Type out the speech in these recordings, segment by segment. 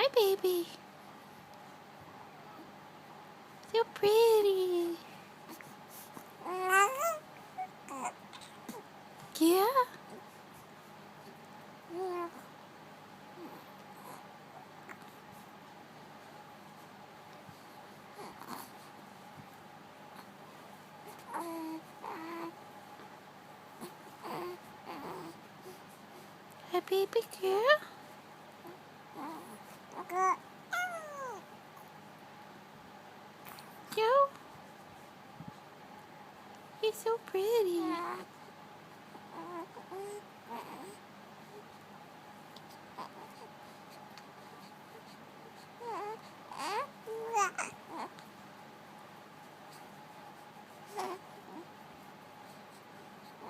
Hi, baby. So pretty. Yeah? Hi, baby girl. Yo. You're so pretty.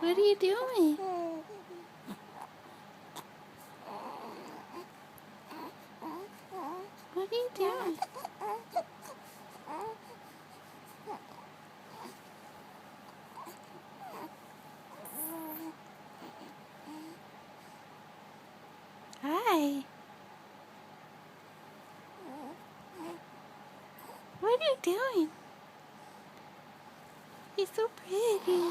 What are you doing? What are you doing? Hi. What are you doing? You're so pretty.